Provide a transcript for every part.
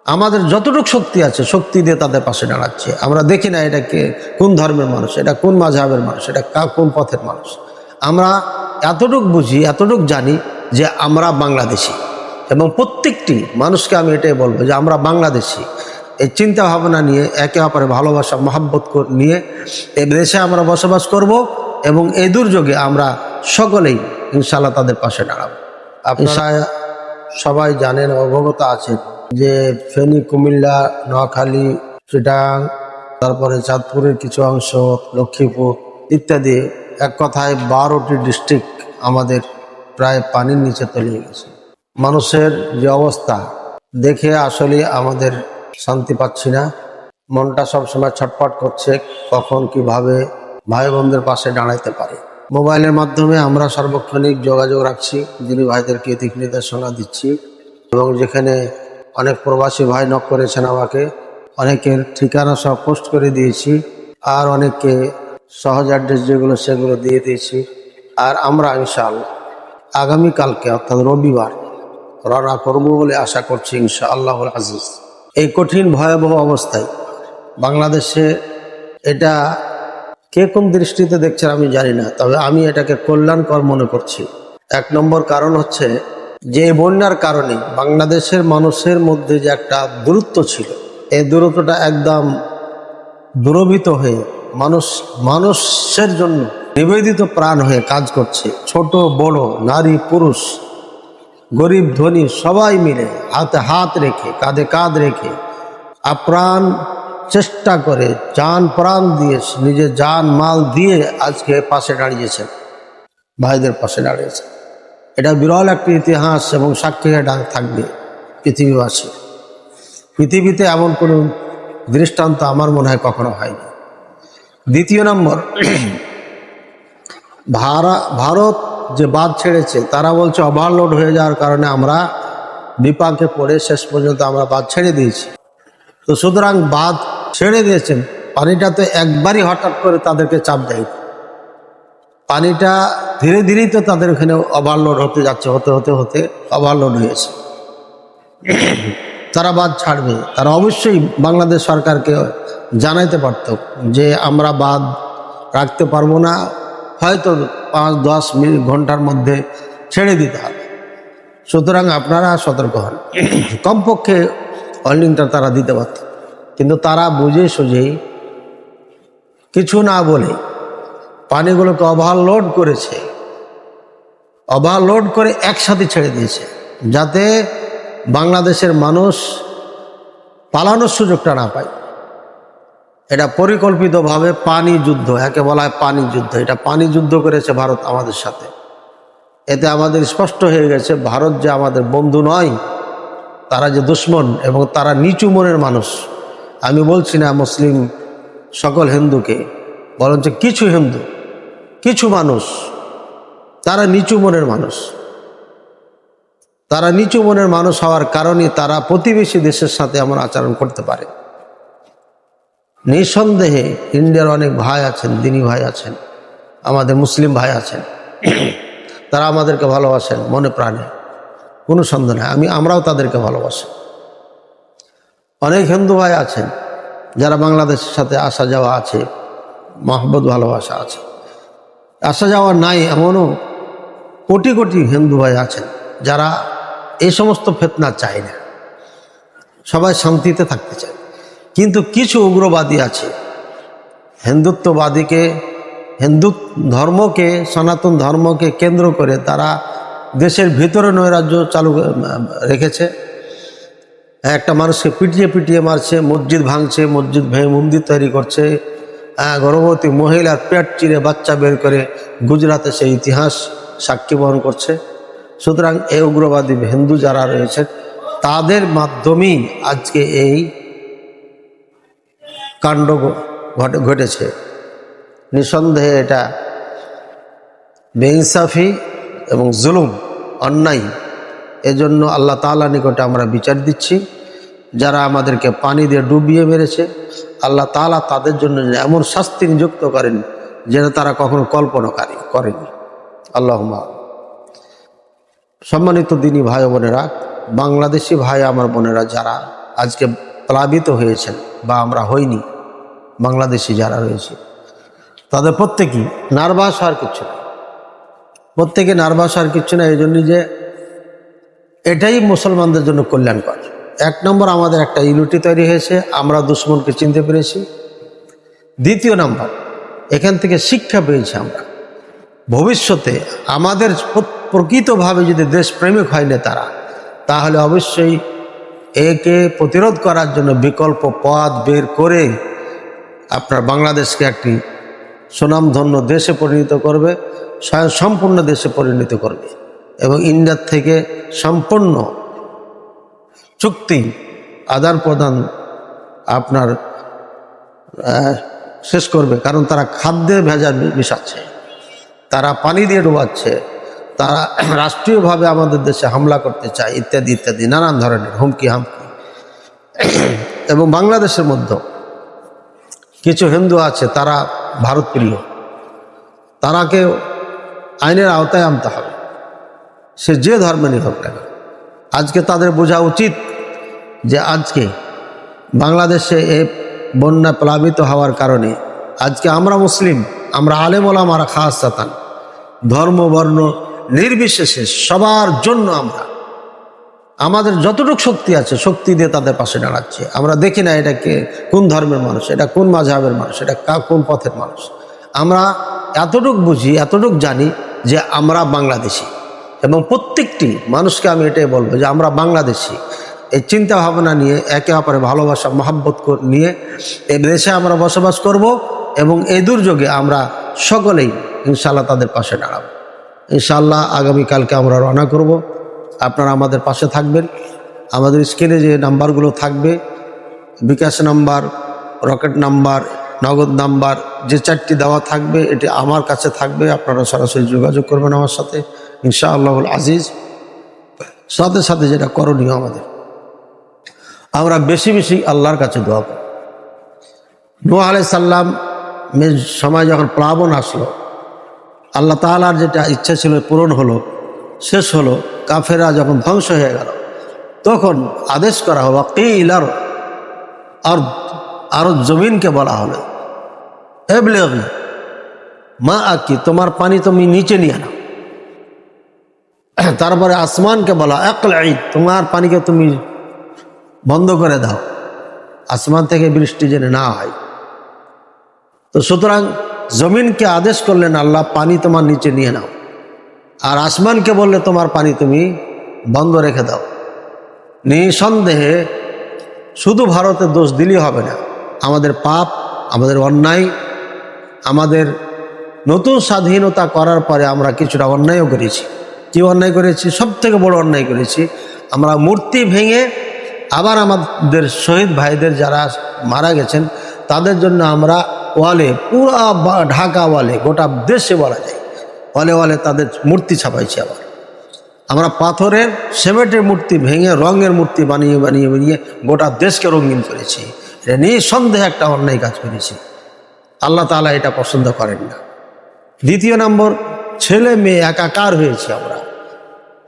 আমাদের যতটুকু শক্তি আছে শক্তি দিয়ে তাদের পাশে দাঁড়াচ্ছে। আমরা দেখি না এটা কে কোন ধর্মের মানুষ, এটা কোন মাযহাবের মানুষ, এটা কোন পথের মানুষ। আমরা এতটুকু বুঝি, এতটুকু জানি যে আমরা বাংলাদেশি, এবং প্রত্যেকটি মানুষকে আমি এটাই বলবো যে আমরা বাংলাদেশি। এই চিন্তা ভাবনা নিয়ে একে অপরে ভালোবাসা মহাব্বত নিয়ে এই দেশে আমরা বসবাস করব, এবং এই দুর্যোগে আমরা সকলেই ইনশাআল্লাহ তাদের পাশে দাঁড়াবো। আপনারা সবাই জানেন, অবগত আছেন যে ফেনী, কুমিল্লা, নোয়াখালী, চিটাগাং, তারপরে চাঁদপুরের কিছু অংশ, লক্ষ্মীপুর ইত্যাদি, এক কথায় 12টি ডিস্ট্রিক্ট আমাদের প্রায় পানির নিচে তলিয়ে গেছে। মানুষের যে অবস্থা দেখে আসলে আমাদের শান্তি পাচ্ছি না। মনটা সবসময় ছটফট করছে, কখন কিভাবে ভাই বোনদের পাশে দাঁড়াইতে পারে। মোবাইলের মাধ্যমে আমরা সার্বক্ষণিক যোগাযোগ রাখছি, যিনি ভাইদেরকে দিক নির্দেশনা দিচ্ছি, এবং যেখানে অনেক প্রবাসী ভাই নক করেছেন আমাকে, অনেকের ঠিকানা সব পোস্ট করে দিয়েছি, আর অনেককে সহজ অ্যাড্রেস যেগুলো সেগুলো দিয়ে দিয়েছি। আর আমরা ইনশাআল্লাহ আগামীকালকে অর্থাৎ রবিবার রওনা করব বলে আশা করছি ইনশাআল্লাহুল আজিজ। এই কঠিন ভয়াবহ অবস্থায় বাংলাদেশে এটা কে কোন দৃষ্টিতে দেখছেন আমি জানি না, তবে আমি এটাকে কল্যাণকর মনে করছি। এক নম্বর কারণ হচ্ছে যে বন্যার কারণে বাংলাদেশের মানুষের মধ্যে যে একটা দূরত্ব ছিল, এই দূরত্বটা একদম দূরভূত হয়ে মানুষের জন্য নিবেদিত প্রাণ হয়ে কাজ করছে। ছোট বড়, নারী পুরুষ, গরিব ধনী সবাই মিলে হাতে হাত রেখে, কাঁধে কাঁধ রেখে আপ্রাণ চেষ্টা করে জান প্রাণ দিয়ে, নিজের জান মাল দিয়ে আজকে পাশে দাঁড়িয়েছেন, ভাইদের পাশে দাঁড়িয়েছে। এটা বিরল একটি ইতিহাস এবং সাক্ষী থাকবে পৃথিবীবাসী। পৃথিবীতে এমন কোনো দৃষ্টান্ত আমার মনে হয় কখনো হয়নি। দ্বিতীয় নম্বর, ভারত যে বাঁধ ছেড়েছে, তারা বলছে ওভারলোড হয়ে যাওয়ার কারণে আমরা বিপাকে পড়ে শেষ পর্যন্ত আমরা বাঁধ ছেড়ে দিয়েছি। তো সুতরাং বাঁধ ছেড়ে দিয়েছেন, পানিটা তো একবারই হঠাৎ করে তাদেরকে চাপ দেয়, পানিটা ধীরে ধীরেই তো তাদের ওখানে ওভারলোড হতে যাচ্ছে, হতে হতে হতে ওভারলোড হয়েছে। তারা বাঁধ ছাড়বে, তারা অবশ্যই বাংলাদেশ সরকারকে জানাইতে পারত যে আমরা বাঁধ রাখতে পারবো না, হয়তো 5-10 ঘন্টার মধ্যে ছেড়ে দিতে হবে। সুতরাং আপনারা সতর্ক হন। কমপক্ষে ওয়ার্নিংটা তারা দিতে পারত, কিন্তু তারা বুঝে সুঝেই কিছু না বলে পানিগুলোকে ওভারলোড করেছে, ওভারলোড করে একসাথে ছেড়ে দিয়েছে, যাতে বাংলাদেশের মানুষ পালানোর সুযোগটা না পায়। এটা পরিকল্পিতভাবে পানি যুদ্ধ, একে বলা হয় পানি যুদ্ধ। এটা পানি যুদ্ধ করেছে ভারত আমাদের সাথে। এতে আমাদের স্পষ্ট হয়ে গেছে ভারত যে আমাদের বন্ধু নয়, তারা যে দুশ্মন, এবং তারা নিচু মনের মানুষ। আমি বলছি না মুসলিম সকল হিন্দুকে, বরঞ্চ কিছু হিন্দু, কিছু মানুষ তারা নিচু মনের মানুষ। তারা নিচু মনের মানুষ হওয়ার কারণে তারা প্রতিবেশী দেশের সাথে এমন আচরণ করতে পারে। নিঃসন্দেহে ইন্ডিয়ার অনেক ভাই আছেন, দিনী ভাই আছেন, আমাদের মুসলিম ভাই আছেন, তারা আমাদেরকে ভালোবাসেন মনে প্রাণে, কোনো সন্দেহ নেই। আমরাও তাদেরকে ভালোবাসি। অনেক হিন্দু ভাই আছেন যারা বাংলাদেশের সাথে আসা যাওয়া আছে, মহব্বত ভালোবাসা আছে। আসা যাওয়া নাই এমনও কোটি কোটি হিন্দু ভাই আছেন যারা এই সমস্ত ফিতনা চায় না, সবাই শান্তিতে থাকতে চায়। কিন্তু কিছু উগ্রবাদী আছে, হিন্দু ধর্মকে, সনাতন ধর্মকে কেন্দ্র করে তারা দেশের ভিতরে নৈরাজ্য চালু রেখেছে। একটা মানুষকে পিটিয়ে পিটিয়ে মারছে, মসজিদ ভাঙছে, মসজিদ ভেঙে মন্দির তৈরি করছে, গর্ভবতী মহিলার পেট চিরে বাচ্চা বের করে গুজরাটে সেই ইতিহাস সাক্ষী বহন করছে। সুতরাং এই উগ্রবাদী হিন্দু যারা রয়েছে তাদের মাধ্যমেই আজকে এই কাণ্ড ঘটেছে। নিঃসন্দেহে এটা বেইনসাফি এবং জুলুম, অন্যায়। এজন্য আল্লাহ তাআলার নিকটে আমরা বিচার দিচ্ছি, যারা আমাদেরকে পানি দিয়ে ডুবিয়ে মেরেছে, আল্লাহ তাআলা তাদের জন্য এমন শাস্তি নিযুক্ত করেন যেন তারা কখনো কল্পনা করেনি। আল্লাহুম্মা। সম্মানিত দিনী ভাই বোনেরা, বাংলাদেশি ভাই আমার বোনেরা যারা আজকে প্লাবিত হয়েছেন বা আমরা হইনি, বাংলাদেশি যারা রয়েছে তাদের প্রত্যেকেই নার্ভাস হওয়ার কিচ্ছু না, প্রত্যেকে নার্ভাস হওয়ার কিচ্ছু না। এই জন্যই যে এটাই মুসলমানদের জন্য কল্যাণকর। এক নম্বর, আমাদের একটা ইউনিটি তৈরি হয়েছে, আমরা দুশ্মনকে চিনতে পেরেছি। দ্বিতীয় নাম্বার, এখান থেকে শিক্ষা পেয়েছি আমরা, ভবিষ্যতে আমাদের প্রকৃতভাবে যদি দেশপ্রেমিক হয় নেতারা, তাহলে অবশ্যই একে প্রতিরোধ করার জন্য বিকল্প পথ বের করে আপনার বাংলাদেশকে একটি সুনামধন্য দেশে পরিণত করবে, সম্পূর্ণ দেশে পরিণত করবে এবং ইন্ডিয়ার থেকে সম্পূর্ণ চুক্তি আদান প্রদান আপনার শেষ করবে। কারণ তারা খাদ্যে ভেজাল মিশাচ্ছে, তারা পানি দিয়ে ডোবাচ্ছে, তারা রাষ্ট্রীয়ভাবে আমাদের দেশে হামলা করতে চায়, ইত্যাদি ইত্যাদি নানান ধরনের হুমকি হামকি। এবং বাংলাদেশের মধ্যে কিছু হিন্দু আছে, তারা ভারতপ্রিয়, তারাকে আইনের আওতায় আনতে হবে, সে যে ধর্মেরই হোক না। আজকে তাদের বোঝা উচিত যে আজকে বাংলাদেশে এই বন্যা প্লাবিত হওয়ার কারণে আজকে আমরা মুসলিম, আমরা আলেম ওলামারা খাসাতান ধর্ম বর্ণ নির্বিশেষে সবার জন্য আমরা আমাদের যতটুকু শক্তি আছে শক্তি দিয়ে তাদের পাশে দাঁড়াচ্ছে। আমরা দেখি না এটা কে কোন ধর্মের মানুষ, এটা কোন মাযহাবের মানুষ, এটা কোন পথের মানুষ। আমরা এতটুক বুঝি, এতটুক জানি যে আমরা বাংলাদেশি, এবং প্রত্যেকটি মানুষকে আমি এটাই বলবো যে আমরা বাংলাদেশি। এই চিন্তা ভাবনা নিয়ে একে অপরে ভালোবাসা মহাব্বত নিয়ে এই দেশে আমরা বসবাস করব এবং এই দুর্যোগে আমরা সকলেই ইনশাআল্লাহ তাদের পাশে দাঁড়াবো। ইনশাআল্লাহ আগামীকালকে আমরা রওনা করব। আপনারা আমাদের পাশে থাকবেন। আমাদের স্ক্রিনে যে নাম্বারগুলো থাকবে, বিকাশ নাম্বার, রকেট নাম্বার, নগদ নাম্বার, যে চারটি দেওয়া থাকবে এটি আমার কাছে থাকবে। আপনারা সরাসরি যোগাযোগ করবেন আমার সাথে ইনশাআল্লাহুল আজিজ। সাথে সাথে যেটা করণীয়, আমাদের আমরা বেশি বেশি আল্লাহর কাছে দোয়া করি। নূহ আলাইহিস সালামের সময় যখন প্লাবন আসলো, আল্লাহ তাআলার যেটা ইচ্ছা ছিল পূরণ হলো, শেষ হলো, কাফেরা যখন ধ্বংস হয়ে গেল, তখন আদেশ করা হলো কিলার আর জমিনকে বলা হলো এবলেগি মা আকি, তোমার পানি তুমি নিচে নিয়ে নাও। তারপরে আসমানকে বলা একলাই, তোমার পানিকে তুমি বন্ধ করে দাও, আসমান থেকে বৃষ্টি যেন না হয়। তো সুতরাং জমিনকে আদেশ করলেন আল্লাহ, পানি তোমার নিচে নিয়ে নাও, আর আসমানকে বললে তোমার পানি তুমি বন্ধ রেখে দাও। নিঃসন্দেহে শুধু ভারতের দোষ দিলেই হবে না, আমাদের পাপ, আমাদের অন্যায়, আমাদের নতুন স্বাধীনতা করার পরে আমরা কিছুটা অন্যায়ও করেছি। কি অন্যায় করেছি? সব থেকে বড় অন্যায় করেছি, আমরা মূর্তি ভেঙে আবার আমাদের শহীদ ভাইদের যারা মারা গেছেন তাদের জন্য আমরা ওয়ালে, পুরা ঢাকা ওয়ালে, গোটা দেশে বলা যায় ওয়ালে ওয়ালে তাদের মূর্তি ছাপাইছি। আবার আমরা পাথরের সিমেন্টের মূর্তি ভেঙে রঙের মূর্তি বানিয়ে বানিয়ে বানিয়ে গোটা দেশকে রঙিন করেছি। এটা নিঃসন্দেহে একটা অন্যায় কাজ করেছি, আল্লাহ তাআলা এটা পছন্দ করেন না। দ্বিতীয় নম্বর, ছেলে মেয়ে একাকার হয়েছি, আমরা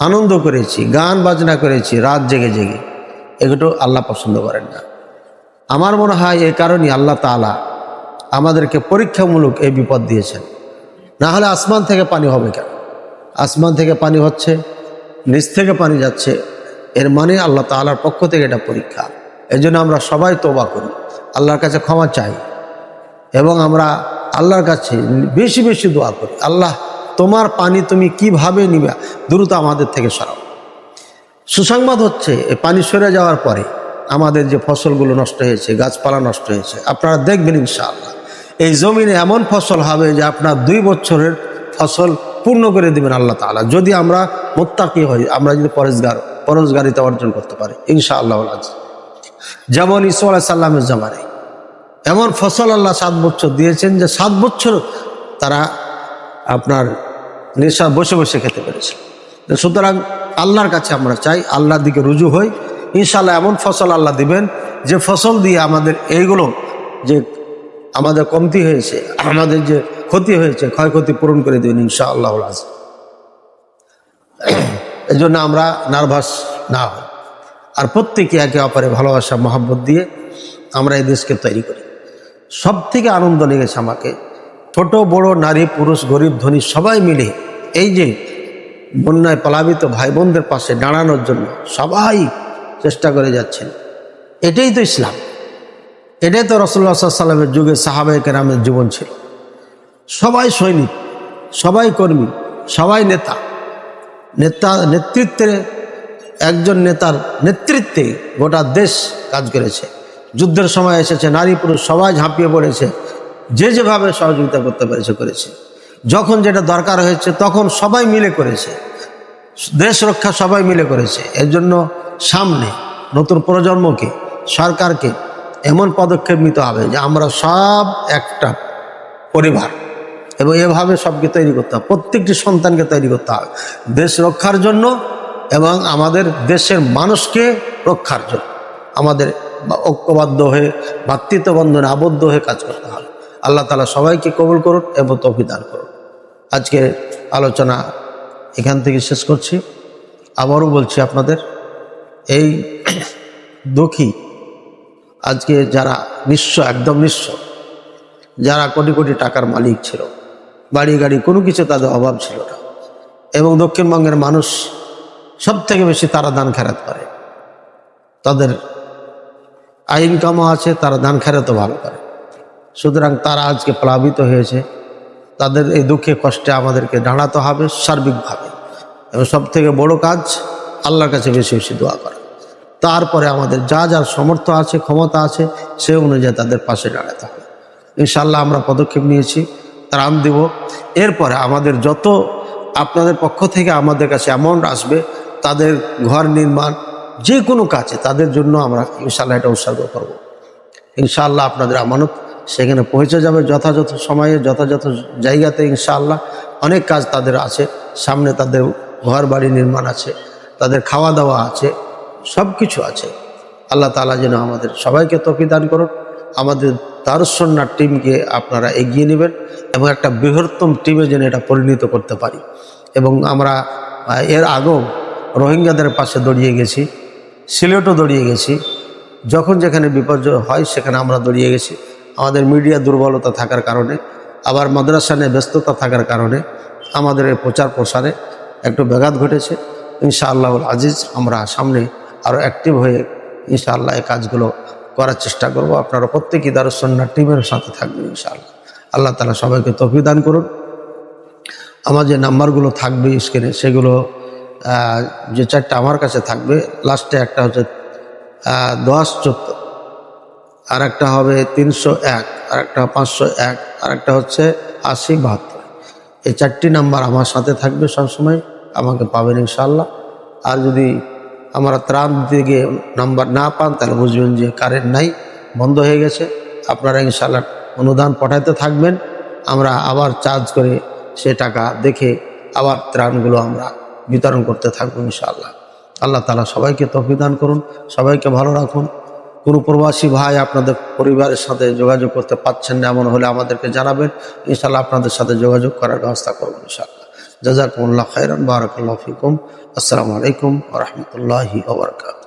আনন্দ করেছি, গান বাজনা করেছি রাত জেগে জেগে, এগুলো আল্লাহ পছন্দ করেন না। আমার মনে হয় এই কারণেই আল্লাহ তাআলা আমাদেরকে পরীক্ষামূলক এই বিপদ দিয়েছেন। না হলে আসমান থেকে পানি হবে কেন? আসমান থেকে পানি হচ্ছে, নিচ থেকে পানি যাচ্ছে, এর মানে আল্লাহ তাআলার পক্ষ থেকে এটা পরীক্ষা। এই জন্য আমরা সবাই তওবা করি, আল্লাহর কাছে ক্ষমা চাই এবং আমরা আল্লাহর কাছে বেশি বেশি দোয়া করি, আল্লাহ তোমার পানি তুমি কিভাবে নিবে, দ্রুত আমাদের থেকে সরাও। সুসংবাদ হচ্ছে, এই পানি সরে যাওয়ার পরে আমাদের যে ফসলগুলো নষ্ট হয়েছে, গাছপালা নষ্ট হয়েছে, আপনারা দেখবেন ইনশাআল্লাহ এই জমিনে এমন ফসল হবে যে আপনার 2 বছরের ফসল পূর্ণ করে দেবেন আল্লাহ তাআলা, যদি আমরা মুত্তাকি হই, আমরা যদি পরহেজগারিতা অর্জন করতে পারি ইনশাআল্লাহ। যেমন ঈসা আলাইহিস সালামের জামানায় এমন ফসল আল্লাহ 7 বছর দিয়েছেন যে 7 বছর তারা আপনার নেশা বসে বসে খেতে পেরেছে। সুতরাং আল্লাহর কাছে আমরা চাই, আল্লাহর দিকে রুজু হই, ইনশাআল্লাহ এমন ফসল আল্লাহ দিবেন যে ফসল দিয়ে আমাদের এইগুলো যে আমাদের কমতি হয়েছে, আমাদের যে ক্ষতি হয়েছে, ক্ষয়ক্ষতি পূরণ করে দেবেন ইনশাআল্লাহ। এই জন্য আমরা নার্ভাস না হই। আর প্রত্যেকে একে অপরে ভালোবাসা মহব্বত দিয়ে আমরা এই দেশকে তৈরি করি। সব থেকে আনন্দ লেগেছে আমাকে, ছোট বড়, নারী পুরুষ, গরিব ধনী সবাই মিলে এই যে বন্যায় প্লাবিত ভাই বোনদের পাশে দাঁড়ানোর জন্য সবাই চেষ্টা করে যাচ্ছেন। এটাই তো ইসলাম, এটাই তো রাসূলুল্লাহ সাল্লাল্লাহু আলাইহি ওয়াসাল্লামের যুগে সাহাবায়ে কেরামের জীবন ছিল। সবাই সৈনিক, সবাই কর্মী, সবাই নেতা, নেতৃত্বে একজন নেতার নেতৃত্বে গোটা দেশ কাজ করেছে। যুদ্ধের সময় এসেছে, নারী পুরুষ সবাই ঝাঁপিয়ে পড়েছে, যে যেভাবে সহযোগিতা করতে পেরেছে করেছে। যখন যেটা দরকার হয়েছে তখন সবাই মিলে করেছে, দেশ রক্ষা সবাই মিলে করেছে। এর জন্য সামনে নতুন প্রজন্মকে, সরকারকে এমন পদক্ষেপ নিতে হবে যে আমরা সব একটা পরিবার, এবং এভাবে সবকে তৈরি করতে হবে, প্রত্যেকটি সন্তানকে তৈরি করতে হবে দেশ রক্ষার জন্য এবং আমাদের দেশের মানুষকে রক্ষার জন্য। আমাদের ঐক্যবদ্ধ হয়ে ভ্রাতৃত্ব বন্ধনে আবদ্ধ হয়ে কাজ করতে হবে। আল্লাহ তাআলা সবাইকে কবুল করুন এবং তৌফিক দান করুন। আজকে আলোচনা এখান থেকে শেষ করছি। আবারও বলছি আপনাদের, এই দুঃখী আজকে যারা নিঃস্ব, একদম নিঃস্ব, যারা কোটি কোটি টাকার মালিক ছিল, বাড়ি গাড়ি কোনো কিছু তাদের অভাব ছিল না, এবং দক্ষিণবঙ্গের মানুষ সব থেকে বেশি তারা দান খেরাত করে, তাদের আয় ইনকামও আছে, তারা দান খেরাতও ভালো করে। সুতরাং তারা আজকে প্লাবিত হয়েছে, তাদের এই দুঃখে কষ্টে আমাদেরকে দাঁড়াতে হবে সার্বিকভাবে, এবং সব থেকে বড় কাজ আল্লাহর কাছে বেশি বেশি দোয়া করা। তারপরে আমাদের যা যার সামর্থ্য আছে, ক্ষমতা আছে, সে অনুযায়ী তাদের পাশে দাঁড়াতে হবে। ইনশাআল্লাহ আমরা পদক্ষেপ নিয়েছি, ত্রাণ দেব। এরপরে আমাদের যত আপনাদের পক্ষ থেকে আমাদের কাছে অ্যামাউন্ট আসবে, তাদের ঘর নির্মাণ যে কোনো কাজে তাদের জন্য আমরা ইনশাআল্লাহ এটা উৎসর্গ করব। ইনশাআল্লাহ আপনাদের আমানত সেখানে পৌঁছে যাবে যথাযথ সময়ে, যথাযথ জায়গাতে। ইনশাআল্লাহ অনেক কাজ তাদের আছে সামনে, তাদের ঘর বাড়ি নির্মাণ আছে, তাদের খাওয়া দাওয়া আছে, সব কিছু আছে। আল্লাহ তাআলা যেন আমাদের সবাইকে তৌফিক দান করুন। আমাদের দারুস সুন্নাহ টিমকে আপনারা এগিয়ে নেবেন এবং একটা বৃহত্তম টিমে যেন এটা পরিণত করতে পারি। এবং আমরা এর আগেও রোহিঙ্গাদের পাশে দাঁড়িয়ে গেছি, সিলেটও দাঁড়িয়ে গেছি, যখন যেখানে বিপর্যয় হয় সেখানে আমরা দাঁড়িয়ে গেছি। আমাদের মিডিয়া দুর্বলতা থাকার কারণে, আবার মাদ্রাসা নিয়ে ব্যস্ততা থাকার কারণে আমাদের এই প্রচার প্রসারে একটু ব্যাঘাত ঘটেছে। ইনশাআল্লাহুল আজিজ আমরা সামনে আরও অ্যাক্টিভ হয়ে ইনশাআল্লাহ এই কাজগুলো করার চেষ্টা করব। আপনারা প্রত্যেকেই দারুস সুন্নাহ টিমের সাথে থাকবেন ইনশাআল্লাহ। আল্লাহ তাআলা সবাইকে তৌফিক দান করুন। আমার যে নাম্বারগুলো থাকবে স্ক্রিনে, সেগুলো যে চারটা আমার কাছে থাকবে, লাস্টে একটা হচ্ছে 10-14, আর একটা হবে 301, আর একটা 501, আর একটা হচ্ছে 80-72। এই চারটি নাম্বার আমার সাথে থাকবে, সবসময় আমাকে পাবেন ইনশাআল্লাহ। আর যদি আমরা ত্রাণ দিতে গিয়ে নাম্বার না পান, তাহলে বুঝবেন যে কারেন্ট নাই, বন্ধ হয়ে গেছে। আপনারা ইনশাআল্লাহ অনুদান পাঠাতে থাকবেন, আমরা আবার চার্জ করে সে টাকা দেখে আবার ত্রাণগুলো আমরা বিতরণ করতে থাকবো ইনশাআল্লাহ। আল্লাহ তাআলা সবাইকে তৌফিক দান করুন, সবাইকে ভালো রাখুন। কোনো প্রবাসী ভাই আপনাদের পরিবারের সাথে যোগাযোগ করতে পারছেন না, এমন হলে আমাদেরকে জানাবেন, ইনশাআল্লাহ আপনাদের সাথে যোগাযোগ করার ব্যবস্থা করব ইনশাআল্লাহ। জাযাকুমুল্লাহু খাইরান, বারাকাল্লাহু ফিকুম। আসসালামু আলাইকুম ওয়া রাহমাতুল্লাহি ওয়া বারাকাতুহু।